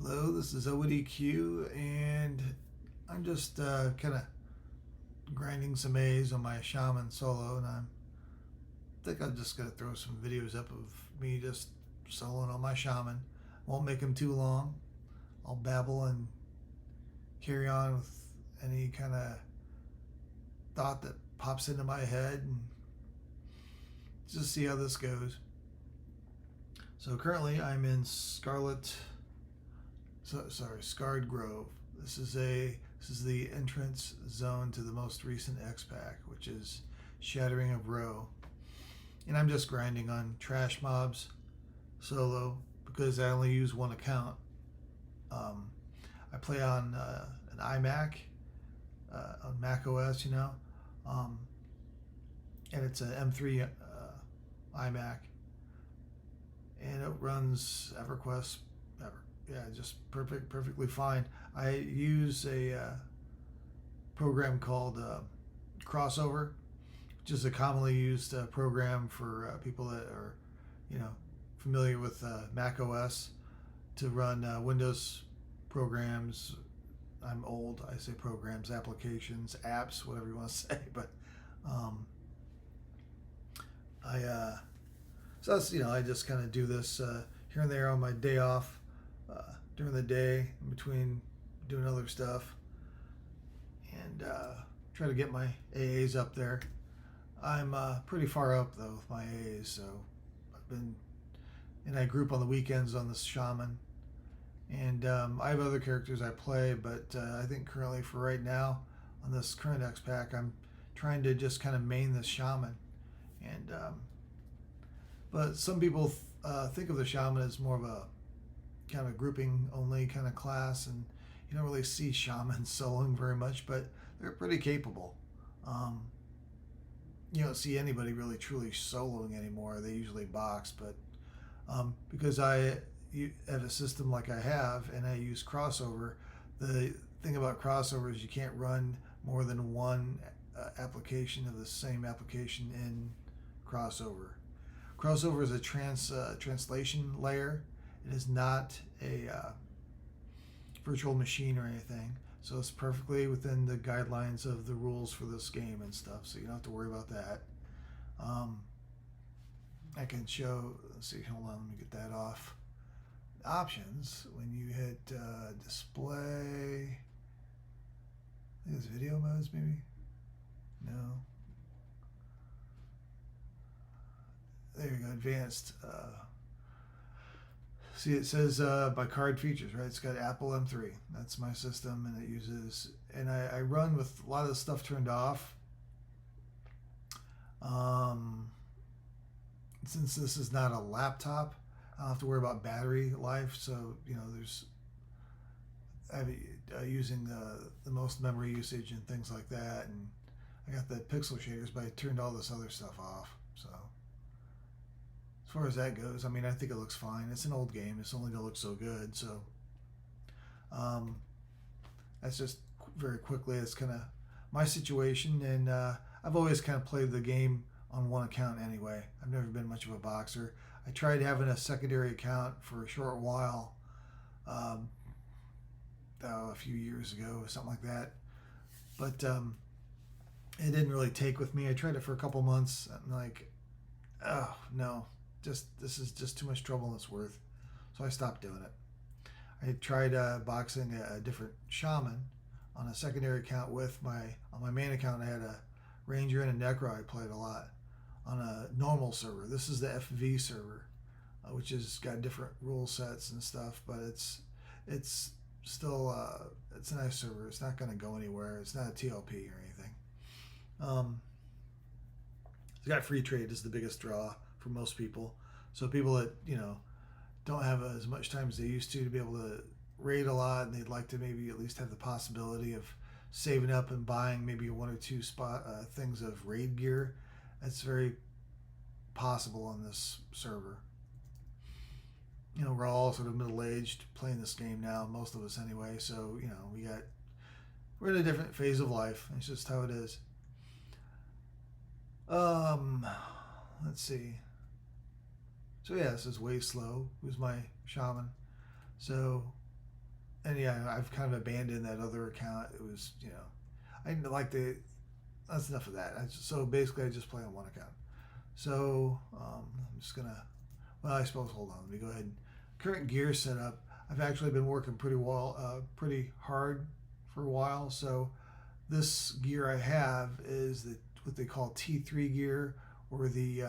Hello, this is ODQ, and I'm just kind of grinding some A's on my Shaman solo, and I think I'm just gonna throw some videos up of me just soloing on my Shaman. Won't make them too long. I'll babble and carry on with any kind of thought that pops into my head, and just see how this goes. So currently, I'm in Scarred Grove. This is the entrance zone to the most recent Xpac, which is Shattering of Ro. And I'm just grinding on trash mobs solo because I only use one account. I play on an iMac, on MacOS, and it's an M3 iMac, and it runs EverQuest. Yeah, just perfectly fine. I use a program called Crossover, which is a commonly used program for people that are, familiar with Mac OS to run Windows programs. I'm old. I say programs, applications, apps, whatever you want to say. But I so that's I just kind of do this here and there on my day off. During the day, in between doing other stuff, and try to get my AAs up there. I'm pretty far up though with my AAs, so I group on the weekends on this Shaman, and I have other characters I play, but I think currently for right now on this current Xpac, I'm trying to just kind of main this Shaman, and but some people think of the Shaman as more of a kind of grouping only kind of class, and you don't really see shamans soloing very much, but they're pretty capable. You don't see anybody really truly soloing anymore. They usually box, but because I have a system like I have and I use crossover, the thing about crossover is you can't run more than one application of the same application in crossover. Crossover is a translation layer. It is not a virtual machine or anything, so it's perfectly within the guidelines of the rules for this game and stuff, so you don't have to worry about that. I can show, let's see, hold on, let me get that off. Options, when you hit display, I think it's video modes maybe? No. There you go, advanced. See, it says by card features, right? It's got Apple M3. That's my system, and it uses, and I run with a lot of the stuff turned off. Since this is not a laptop, I don't have to worry about battery life. So, I'm using the most memory usage and things like that. And I got the pixel shaders, but I turned all this other stuff off. So, as far as that goes, I mean, I think it looks fine. It's an old game. It's only going to look so good. So that's just very quickly. It's kind of my situation. And I've always kind of played the game on one account anyway. I've never been much of a boxer. I tried having a secondary account for a short while, a few years ago, something like that. But it didn't really take with me. I tried it for a couple months. I'm like, oh, no. This is just too much trouble than it's worth. So I stopped doing it. I tried boxing a different Shaman on a secondary account on my main account. I had a Ranger and a Necro I played a lot on a normal server. This is the FV server, which has got different rule sets and stuff, but it's still it's a nice server. It's not going to go anywhere. It's not a TLP or anything. It's got free trade is the biggest draw for most people. So people that don't have as much time as they used to be able to raid a lot, and they'd like to maybe at least have the possibility of saving up and buying maybe one or two things of raid gear. That's very possible on this server. We're all sort of middle-aged playing this game now, most of us anyway. So we're in a different phase of life. It's just how it is. Let's see. So yeah, this is Way Slow, who's my Shaman. So And yeah, I've kind of abandoned that other account. It was, I didn't like the. That's enough of that. So basically, I just play on one account. So I'm just gonna. Well, I suppose. Hold on. Let me go ahead. Current gear setup. I've actually been working pretty hard for a while. So this gear I have is what they call T3 gear, or the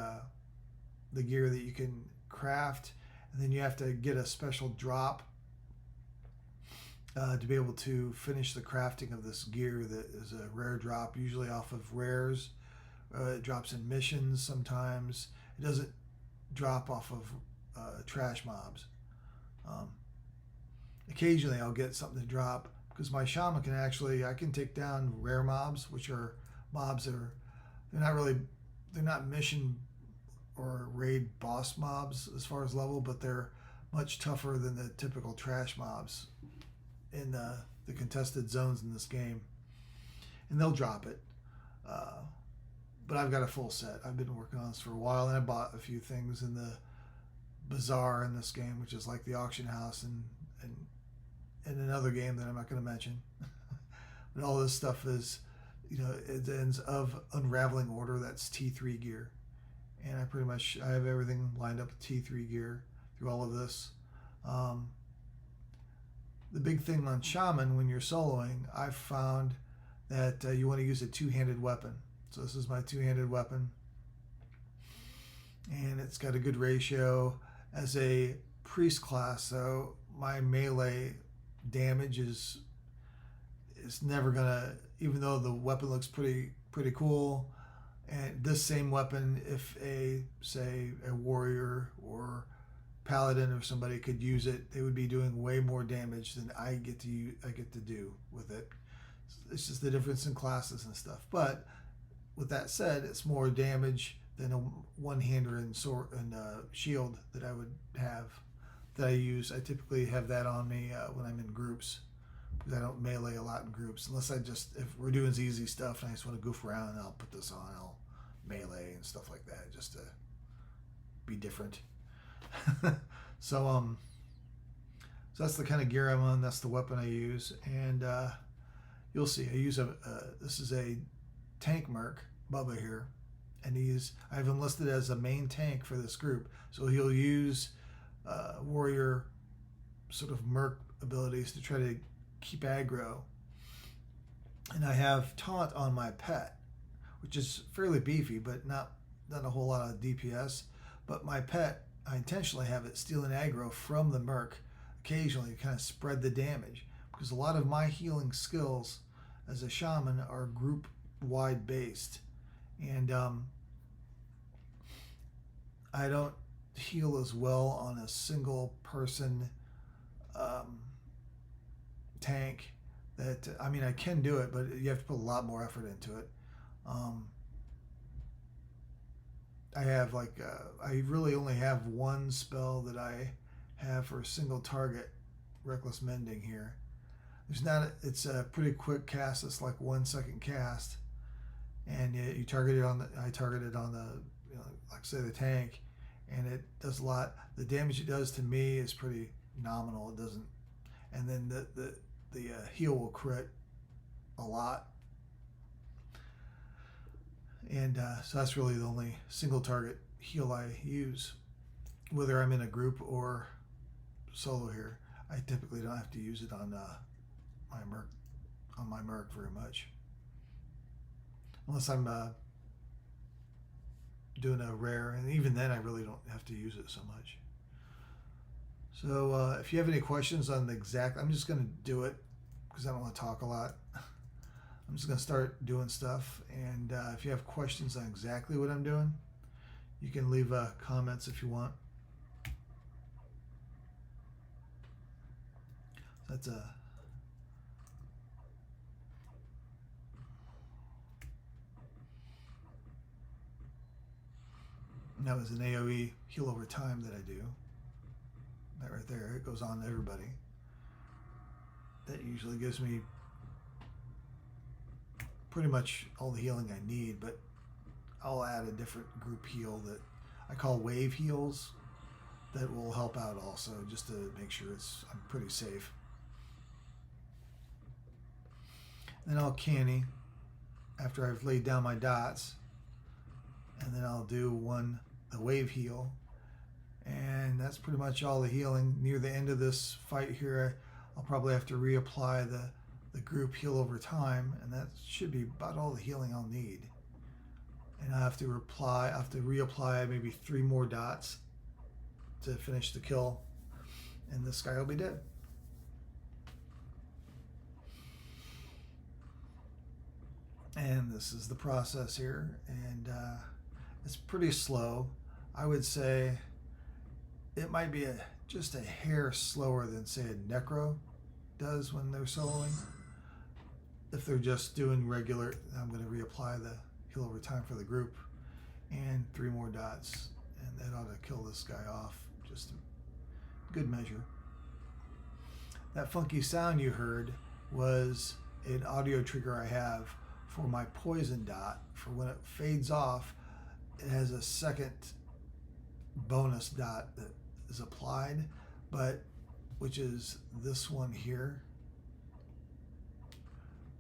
gear that you can craft, and then you have to get a special drop to be able to finish the crafting of this gear. That is a rare drop, usually off of rares. It drops in missions sometimes. It doesn't drop off of trash mobs. Um, Occasionally I'll get something to drop because my shaman I can take down rare mobs, which are mobs that they're not mission or raid boss mobs as far as level, but they're much tougher than the typical trash mobs in the contested zones in this game, and they'll drop it. But I've got a full set. I've been working on this for a while, and I bought a few things in the bazaar in this game, which is like the auction house and another game that I'm not going to mention. But all this stuff is, it ends of Unraveling Order. That's T3 gear, and I have everything lined up with T3 gear through all of this. The big thing on Shaman when you're soloing, I've found that you want to use a two-handed weapon. So this is my two-handed weapon, and it's got a good ratio. As a priest class, though, my melee damage is never gonna, even though the weapon looks pretty cool. And this same weapon, if say a warrior or paladin or somebody could use it, they would be doing way more damage than I get to do with it. It's just the difference in classes and stuff. But with that said, it's more damage than a one-hander and sword and shield that I would have, that I use. I typically have that on me when I'm in groups, because I don't melee a lot in groups, unless if we're doing easy stuff and I just want to goof around, I'll put this on. I'll melee and stuff like that just to be different. So that's the kind of gear I'm on. That's the weapon I use, and you'll see I use this is a tank merc, Bubba here, and I've enlisted as a main tank for this group, so he'll use warrior sort of merc abilities to try to keep aggro. And I have taunt on my pet, which is fairly beefy, but not a whole lot of DPS. But my pet, I intentionally have it stealing aggro from the merc occasionally to kind of spread the damage, because a lot of my healing skills as a shaman are group wide based, and I don't heal as well on a single person tank. That I can do it, but you have to put a lot more effort into it. I have I really only have one spell that I have for a single target, Reckless Mending here. It's a pretty quick cast. It's like 1 second cast, and I target it on the like say the tank, and it does a lot. The damage it does to me is pretty nominal. It doesn't, and then the heal will crit a lot. And so that's really the only single target heal I use, whether I'm in a group or solo here. I typically don't have to use it on my merc very much, unless I'm doing a rare, and even then I really don't have to use it so much. So if you have any questions on I'm just going to do it because I don't want to talk a lot. I'm just going to start doing stuff, and if you have questions on exactly what I'm doing, you can leave comments if you want. That's that was an AoE heal over time that I do. That right there, it goes on to everybody. That usually gives me pretty much all the healing I need, but I'll add a different group heal that I call wave heals that will help out also, just to make sure I'm pretty safe. Then I'll canny after I've laid down my dots, and then I'll do the wave heal, and that's pretty much all the healing. Near the end of this fight here, I'll probably have to reapply the group heal over time, and that should be about all the healing I'll need. And I have to reapply maybe 3 more dots to finish the kill, and this guy will be dead. And this is the process here, and it's pretty slow. I would say it might be just a hair slower than, say, a Necro does when they're soloing. If they're just doing regular, I'm going to reapply the heal over time for the group, and 3 more dots, and that ought to kill this guy off. Just a good measure. That funky sound you heard was an audio trigger I have for my poison dot. For when it fades off, it has a second bonus dot that is applied, which is this one here.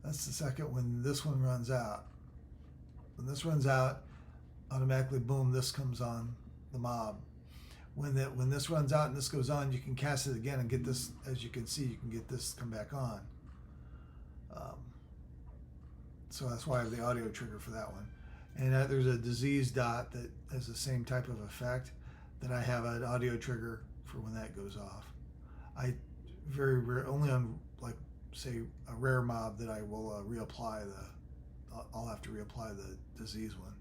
That's the second when this one runs out. When this runs out, automatically, boom, this comes on the mob. When this runs out and this goes on, you can cast it again and get this. As you can see, you can get this come back on. So that's why I have the audio trigger for that one. And there's a disease dot that has the same type of effect that I have an audio trigger for when that goes off. I very rare, only on, like, say, a rare mob that I will reapply I'll have to reapply the disease one.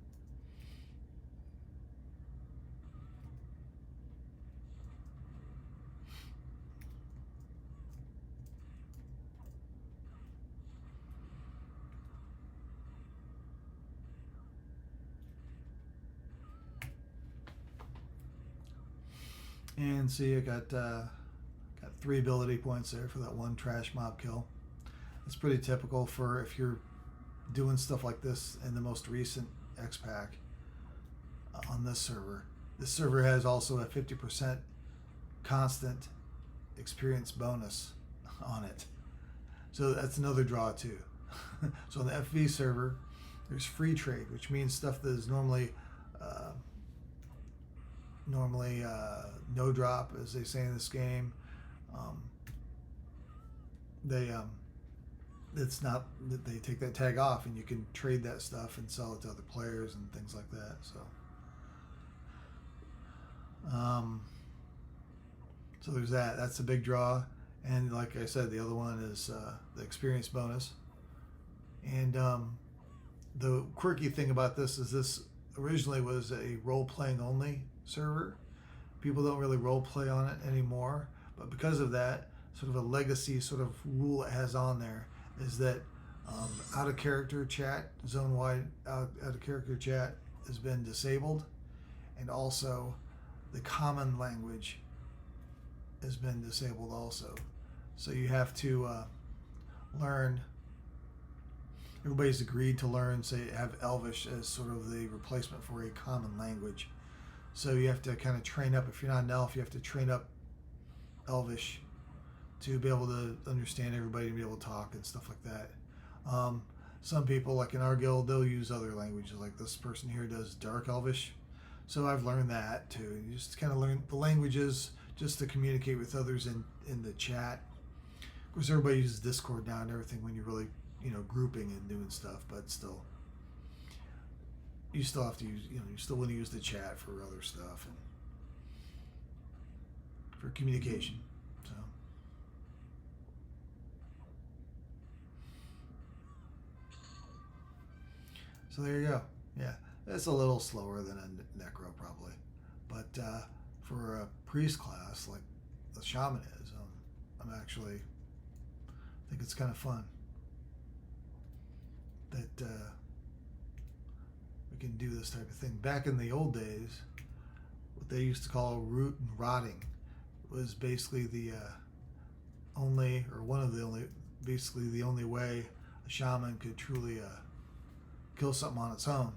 And see, I got 3 ability points there for that one trash mob kill. It's pretty typical for if you're doing stuff like this in the most recent Xpac on this server. This server has also a 50% constant experience bonus on it. So that's another draw too. So on the FV server, there's free trade, which means stuff that is normally no drop, as they say in this game. It's not that they take that tag off, and you can trade that stuff and sell it to other players and things like that. So there's that. That's a big draw. And like I said, the other one is the experience bonus. And the quirky thing about this is this originally was a role-playing only server. People don't really role-play on it anymore. But because of that, sort of a legacy sort of rule it has on there is that out-of-character chat, zone-wide out-of-character chat has been disabled. And also the common language has been disabled also. So you have to learn, everybody's agreed to learn, say, have Elvish as sort of the replacement for a common language. So you have to kind of train up, if you're not an elf, you have to train up Elvish to be able to understand everybody and be able to talk and stuff like that. Some people, like in our guild, they'll use other languages, like this person here does Dark Elvish. So I've learned that too. You just kind of learn the languages just to communicate with others in the chat. Of course, everybody uses Discord now and everything when you're really, grouping and doing stuff, but still, you still have to use, you still want to use the chat for other stuff and for communication. So there you go. Yeah, it's a little slower than a Necro probably, but for a priest class like the Shaman is, I'm actually, I think it's kind of fun that we can do this type of thing. Back in the old days, what they used to call root and rotting was basically the only, or one of the only, basically the only way a shaman could truly kill something on its own.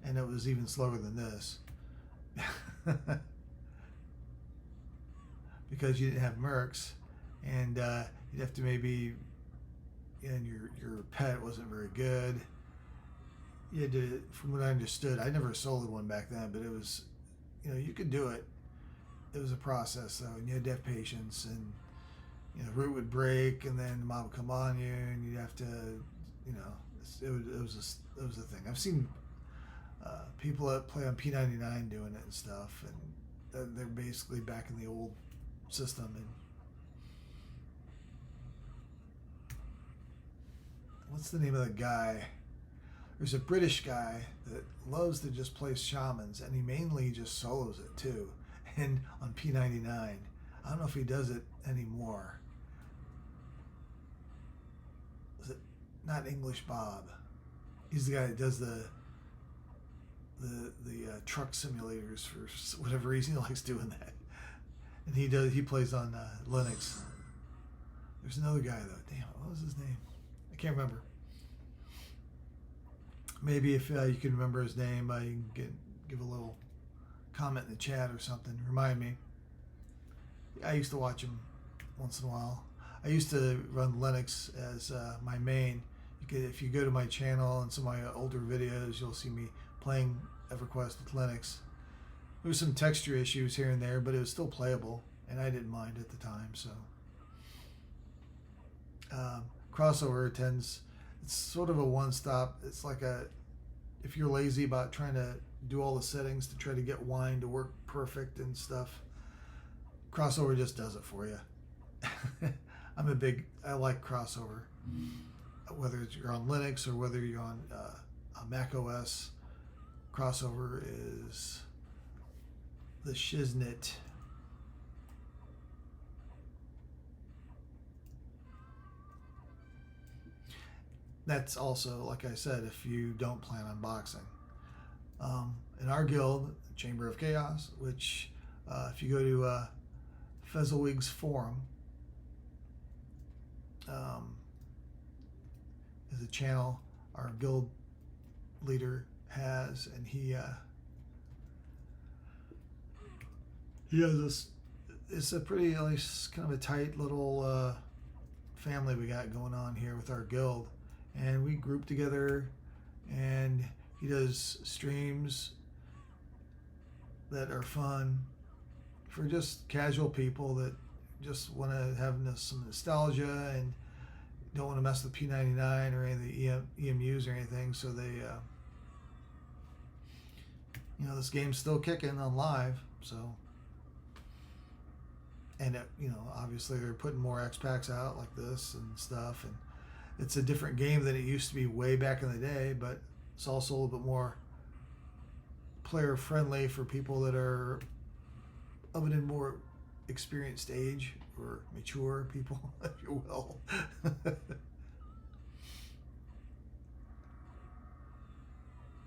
And it was even slower than this. Because you didn't have mercs, and you'd have to maybe and your pet wasn't very good. You had to, from what I understood, I never sold one back then, but it was, you could do it. It was a process though, and you had to have patience, and the root would break, and then the mom would come on you, and you'd have to, it was a thing. I've seen people that play on P99 doing it and stuff, and they're basically back in the old system. And what's the name of the guy? There's a British guy that loves to just play shamans, and he mainly just solos it too, and on P99. I don't know if he does it anymore. Is it not English Bob? He's the guy that does the truck simulators for whatever reason. He likes doing that, and he plays on Linux. There's another guy though. Damn it, what was his name? I can't remember. Maybe if you can remember his name, you can give a little comment in the chat or something. Remind me. I used to watch him once in a while. I used to run Linux as my main. If you go to my channel and some of my older videos, you'll see me playing EverQuest with Linux. There was some texture issues here and there, but it was still playable, and I didn't mind at the time. So crossover it's sort of a one-stop. It's like if you're lazy about trying to do all the settings to try to get wine to work perfect and stuff, crossover just does it for you. I like crossover. Whether you're on Linux or whether you're on MacOS, crossover is the shiznit. That's also, like I said, if you don't plan on boxing. In our guild, Chamber of Chaos, which if you go to Fezzelwig's forum, is a channel our guild leader has, and he has this. It's a pretty, at least, kind of a tight little family we got going on here with our guild, and we group together, and he does streams that are fun for just casual people that just want to have some nostalgia and don't want to mess with P99 or any of the EMUs or anything. So they, this game's still kicking on live. So, and obviously they're putting more Xpacs out like this and stuff, and it's a different game than it used to be way back in the day, but it's also a little bit more player friendly for people that are of an more experienced age, or mature people, if you will.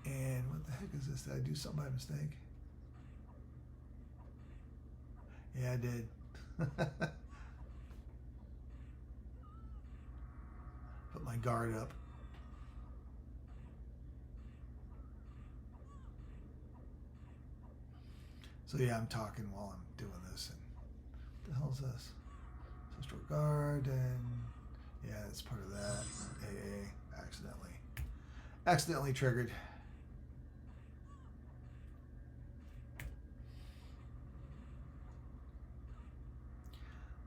And what the heck is this? Did I do something by mistake? Yeah, I did. Put my guard up. So yeah, I'm talking while I'm doing this. And what the hell is this? Social guard, and yeah, it's part of that. AA accidentally triggered.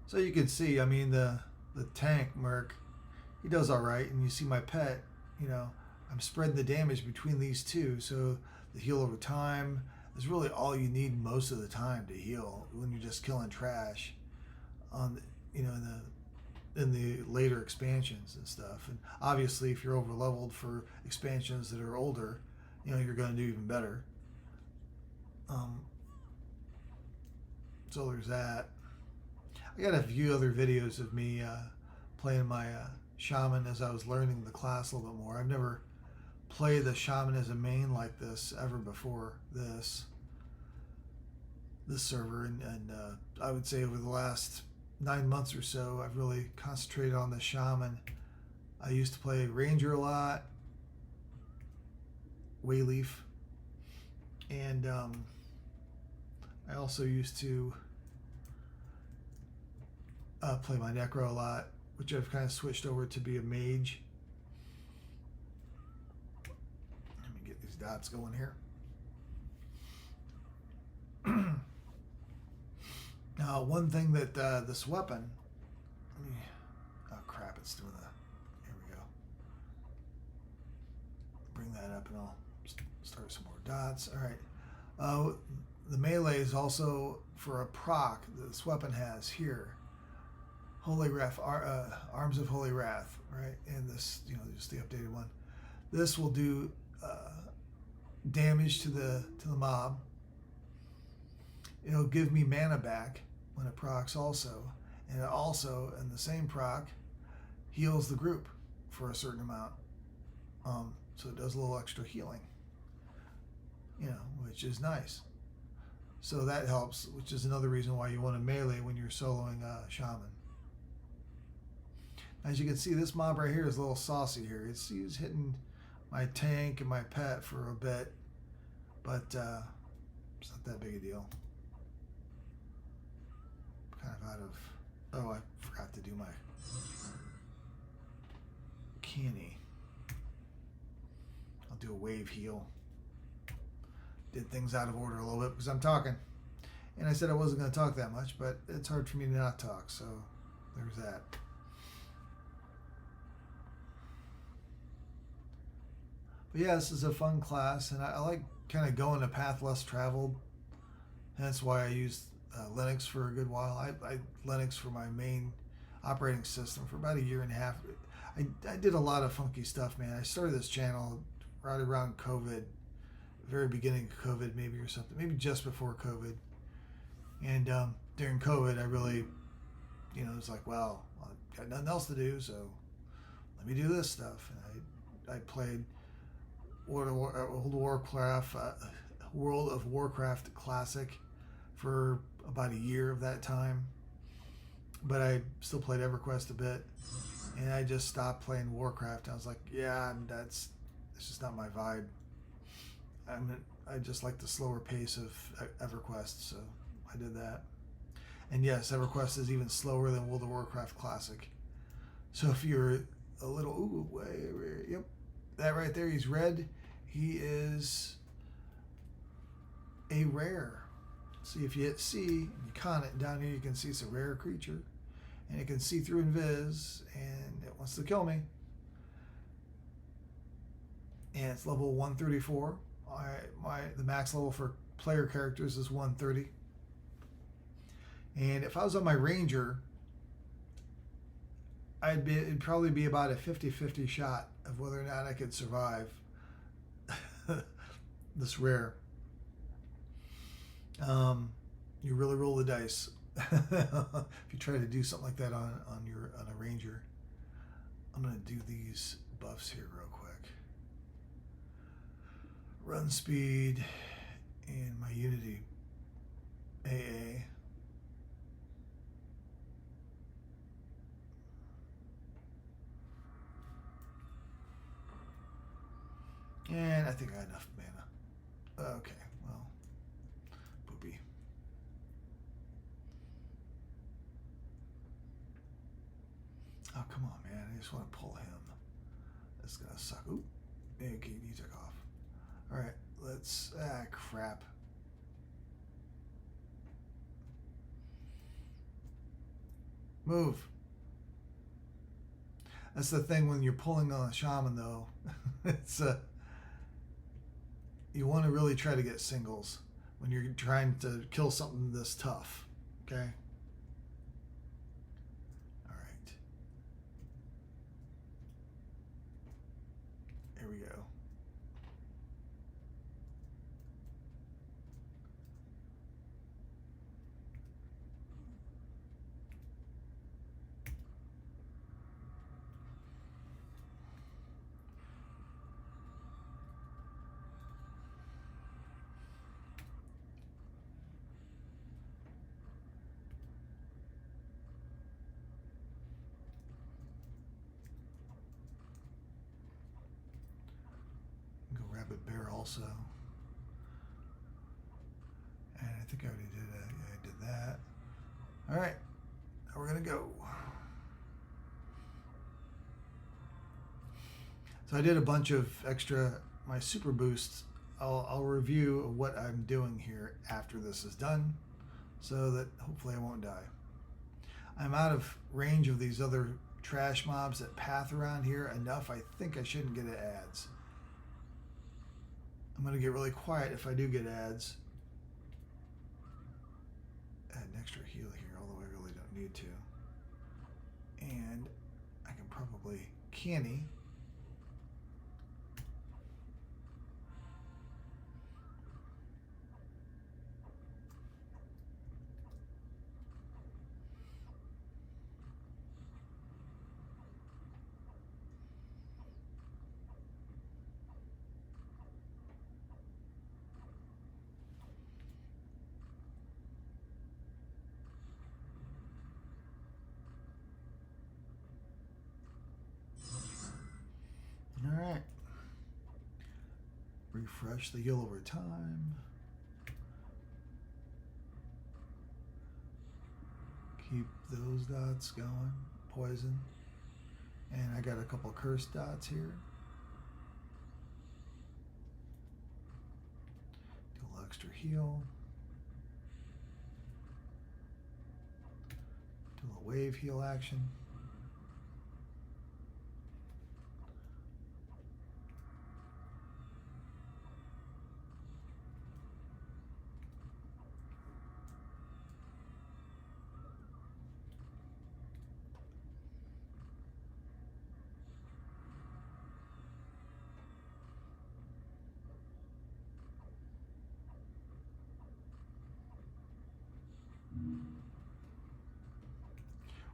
So you can see, I mean, the tank Merc, he does all right, and you see my pet, I'm spreading the damage between these two, so the heal over time is really all you need most of the time to heal when you're just killing trash on in the later expansions and stuff. And obviously if you're over leveled for expansions that are older, you're going to do even better. So there's that. I got a few other videos of me playing my Shaman as I was learning the class a little bit more. I've never played the Shaman as a main like this ever before this server, and I would say over the last 9 months or so I've really concentrated on the Shaman. I used to play Ranger a lot, Wayleaf, and I also used to play my Necro a lot, which I've kind of switched over to be a mage. Let me get these dots going here. Now, one thing that this weapon, oh crap, it's doing the, here we go. Bring that up and I'll start some more dots. All right. The melee is also for a proc that this weapon has here. Holy Wrath, Arms of Holy Wrath, right? And this, just the updated one. This will do damage to the mob. It'll give me mana back when it procs also. And it also, in the same proc, heals the group for a certain amount. So it does a little extra healing, which is nice. So that helps, which is another reason why you want to melee when you're soloing Shaman. As you can see, this mob right here is a little saucy here. He's hitting my tank and my pet for a bit, but it's not that big a deal. Kind of out of, oh, I forgot to do my canny. I'll do a wave heal. Did things out of order a little bit because I'm talking. And I said I wasn't going to talk that much, but it's hard for me to not talk, so there's that. But yeah, this is a fun class, and I like kind of going a path less traveled. That's why I used Linux for a good while. I Linux for my main operating system for about a year and a half. I did a lot of funky stuff, man. I started this channel right around COVID, very beginning of COVID maybe or something, maybe just before COVID. And during COVID, I really, it was like, well, I've got nothing else to do, so let me do this stuff. And I played World of Warcraft Classic for about a year of that time. But I still played EverQuest a bit. And I just stopped playing Warcraft. I was like, yeah, it's just not my vibe. I just like the slower pace of EverQuest, so I did that. And yes, EverQuest is even slower than World of Warcraft Classic. So if you're a little, yep, that right there, he's red. He is a rare. See, if you hit C, and you con it, down here you can see it's a rare creature. And it can see through invis, and it wants to kill me. And it's level 134. The max level for player characters is 130. And if I was on my ranger, it'd probably be about a 50-50 shot of whether or not I could survive this rare. You really roll the dice if you try to do something like that on a ranger. I'm gonna do these buffs here real quick. Run speed and my unity AA. And I think I got enough mana. Okay, well, poopy. Oh, come on, man. I just want to pull him. That's going to suck. Oop. Okay, he took off. All right, let's... crap. Move. That's the thing when you're pulling on a shaman, though. It's you want to really try to get singles when you're trying to kill something this tough. Okay. All right. Here we go. Rabbit bear also. And I think I already did that. Yeah, I did that. All right, now we're gonna go. So I did a bunch of extra, my super boosts. I'll review what I'm doing here after this is done so that hopefully I won't die. I'm out of range of these other trash mobs that path around here enough. I think I shouldn't get ads. I'm going to get really quiet if I do get ads. Add an extra heal here, although I really don't need to. And I can probably canny. All right. Refresh the heal over time. Keep those dots going. Poison. And I got a couple cursed dots here. Do a little extra heal. Do a little wave heal action.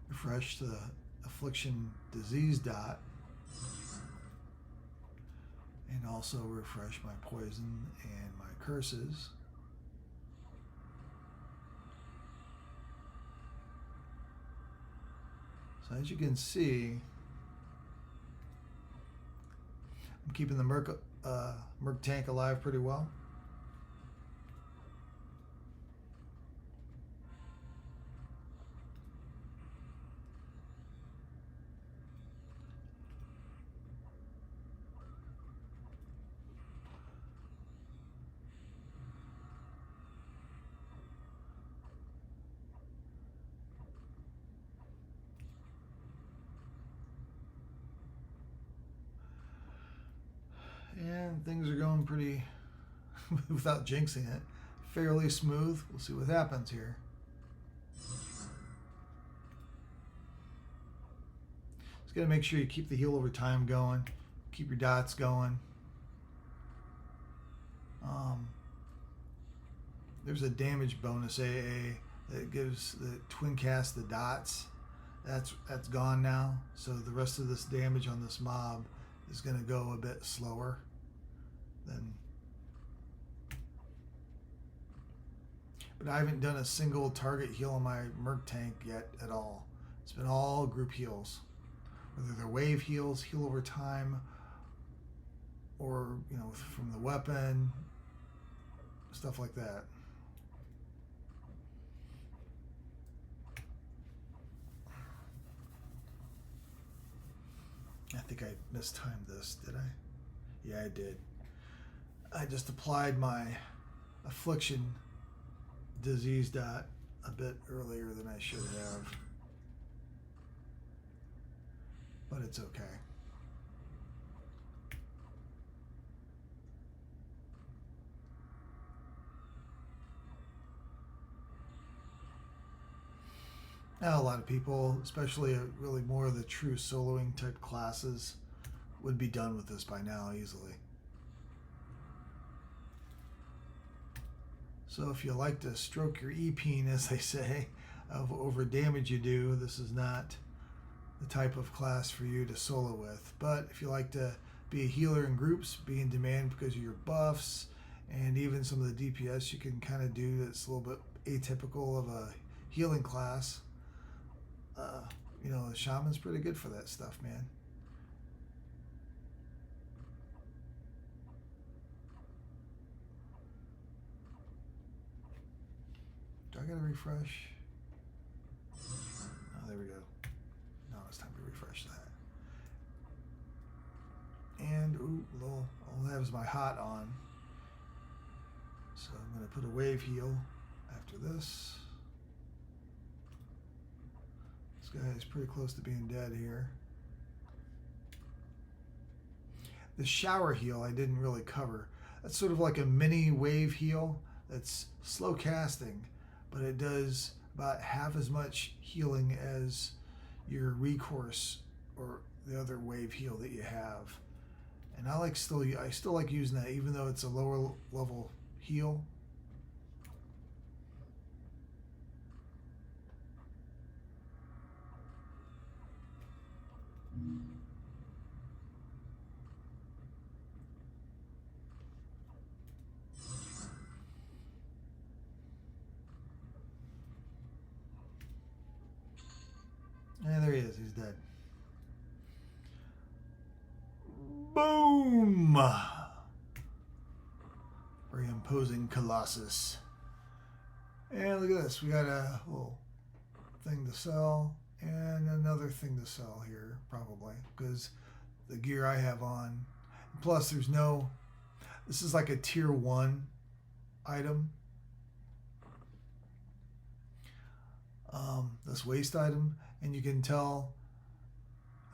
Refresh the affliction disease dot, and also refresh my poison and my curses. So as you can see, I'm keeping the Merc tank alive pretty well. And things are going pretty, without jinxing it, fairly smooth. We'll see what happens here. Just got to make sure you keep the heal over time going, keep your dots going. There's a damage bonus AA that gives the twin cast the dots. That's gone now. So the rest of this damage on this mob is going to go a bit slower than. But I haven't done a single target heal on my Merc tank yet at all. It's been all group heals, whether they're wave heals, heal over time, or from the weapon, stuff like that. I think I mistimed this, did I? Yeah, I did. I just applied my affliction disease dot a bit earlier than I should have. But it's okay. Now, a lot of people, especially really more of the true soloing type classes, would be done with this by now easily. So if you like to stroke your E-peen, as they say, of over damage you do, this is not the type of class for you to solo with. But if you like to be a healer in groups, be in demand because of your buffs, and even some of the DPS you can kind of do that's a little bit atypical of a healing class, the Shaman's pretty good for that stuff, man. Do I gotta refresh? Oh, there we go. No, it's time to refresh that. all I have is my hot on. So I'm going to put a wave heel after this. This guy is pretty close to being dead here. The shower heel I didn't really cover. That's sort of like a mini wave heel that's slow casting, but it does about half as much healing as your recourse or the other wave heel that you have. And I still like using that even though it's a lower level heel. And there he is, he's dead. Boom! Very imposing Colossus. And look at this, we got a little thing to sell and another thing to sell here, probably, because the gear I have on. Plus, this is like a tier 1 item. This waste item, and you can tell,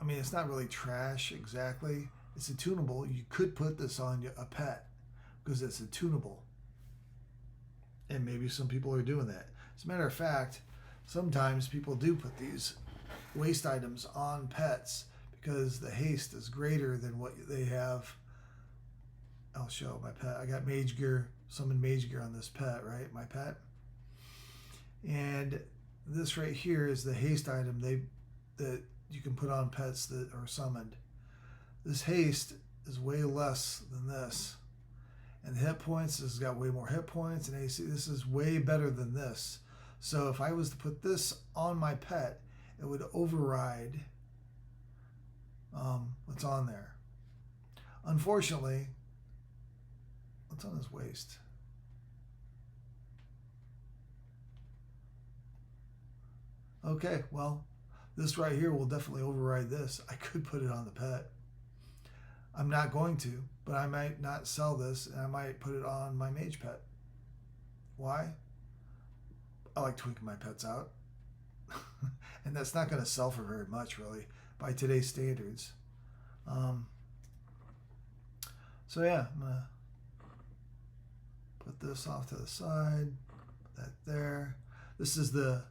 I mean, it's not really trash exactly. It's a tunable. You could put this on a pet because it's a tunable. And maybe some people are doing that. As a matter of fact, sometimes people do put these waste items on pets because the haste is greater than what they have. I'll show my pet. I got mage gear, summon mage gear on this pet, right? My pet. And this right here is the haste item that you can put on pets that are summoned. This haste is way less than this. And the hit points, this has got way more hit points, and AC, this is way better than this. So if I was to put this on my pet, it would override what's on there. Unfortunately, what's on his waist? Okay, well, this right here will definitely override this. I could put it on the pet. I'm not going to, but I might not sell this, and I might put it on my mage pet. Why? I like tweaking my pets out. And that's not going to sell for very much, really, by today's standards. So yeah, I'm going to put this off to the side, put that there. This is the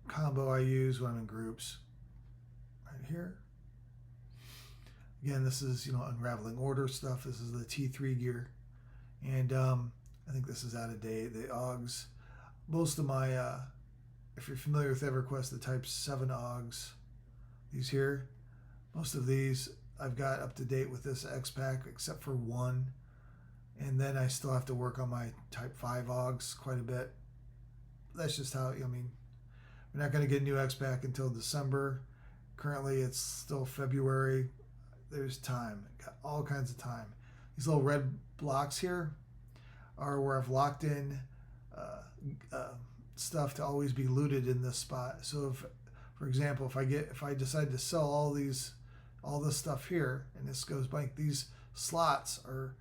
combo I use when I'm in groups. Right here. Again, this is, unraveling order stuff. This is the T3 gear. And I think this is out of date. The OGs. Most of my, if you're familiar with EverQuest, the Type 7 OGs, these here, most of these I've got up to date with this Xpac, except for one. And then I still have to work on my Type 5 OGs quite a bit. That's just how, we're not going to get a new Xpac until December. Currently, it's still February. There's time. Got all kinds of time. These little red blocks here are where I've locked in stuff to always be looted in this spot. So if, for example, if I decide to sell all this stuff here, and this goes blank, these slots are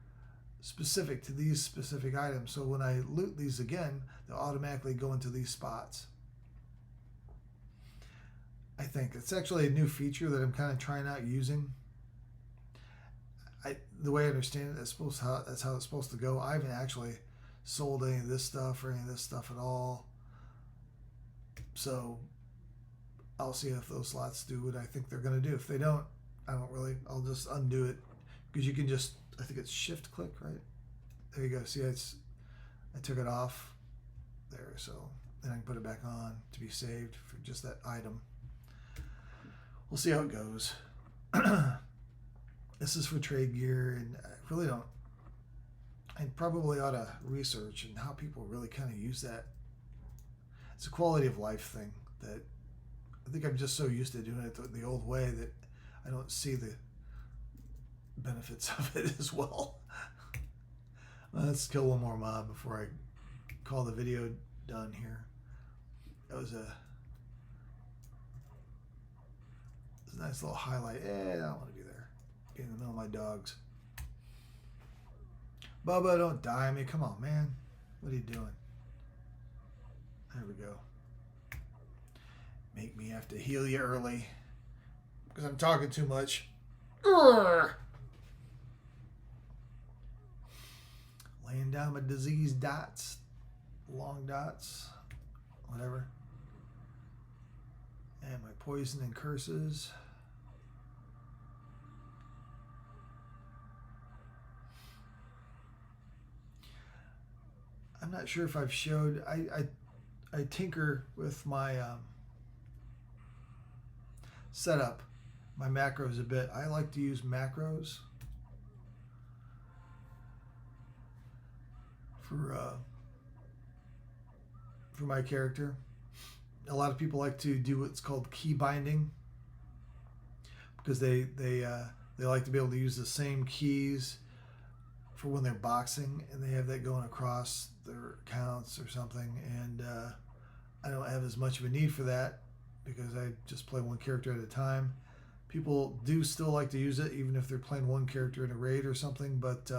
specific to these specific items. So when I loot these again, they'll automatically go into these spots. I think it's actually a new feature that I'm kind of trying out using. The way I understand it, that's how it's supposed to go. I haven't actually sold any of this stuff or any of this stuff at all. So I'll see if those slots do what I think they're going to do. If they don't, I'll just undo it, because you can just, I think it's shift click, right? There you go. See, I took it off there. So then I can put it back on to be saved for just that item. We'll see how it goes. This is for trade gear, and I probably ought to research and how people really kind of use that. It's a quality of life thing that I think I'm just so used to doing it the old way that I don't see the benefits of it as well. Let's kill one more mob before I call the video done here. That was a nice little highlight. I don't want to be there. Get in the middle of my dogs. Bubba, don't die on me. Come on, man. What are you doing? There we go. Make me have to heal you early because I'm talking too much. Urgh. Laying down my disease dots, long dots, whatever. And my poison and curses. I'm not sure if I've showed. I tinker with my setup, my macros a bit. I like to use macros for my character. A lot of people like to do what's called key binding because they like to be able to use the same keys for when they're boxing, and they have that going across their accounts or something. And I don't have as much of a need for that because I just play one character at a time. People do still like to use it even if they're playing one character in a raid or something, but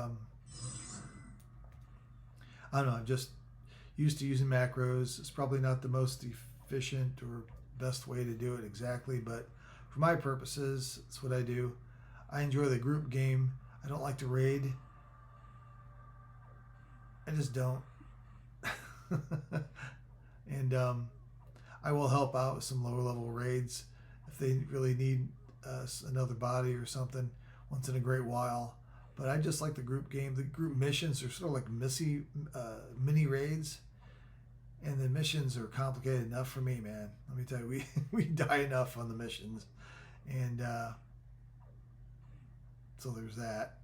I don't know, I'm just used to using macros. It's probably not the most efficient or best way to do it exactly, but for my purposes, it's what I do. I enjoy the group game. I don't like to raid. I just don't. And I will help out with some lower level raids if they really need another body or something once in a great while. But I just like the group game. The group missions are sort of like mini raids. And the missions are complicated enough for me, man. Let me tell you, we die enough on the missions. And so there's that.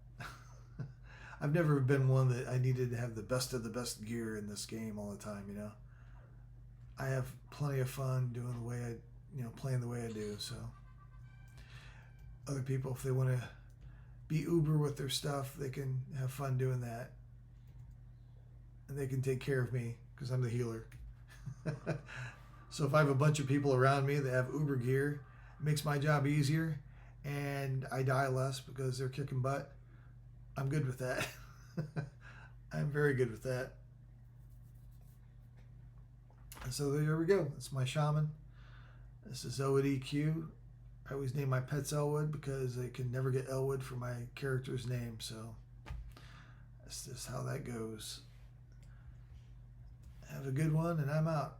I've never been one that I needed to have the best of the best gear in this game all the time, you know. I have plenty of fun doing the way playing the way I do. So other people, if they want to be uber with their stuff, they can have fun doing that. And they can take care of me because I'm the healer. So if I have a bunch of people around me that have uber gear, it makes my job easier and I die less because they're kicking butt. I'm good with that. I'm very good with that. And so there we go. That's my Shaman. This is Elwood EQ. I always name my pets Elwood because I can never get Elwood for my character's name. So that's just how that goes. Have a good one, and I'm out.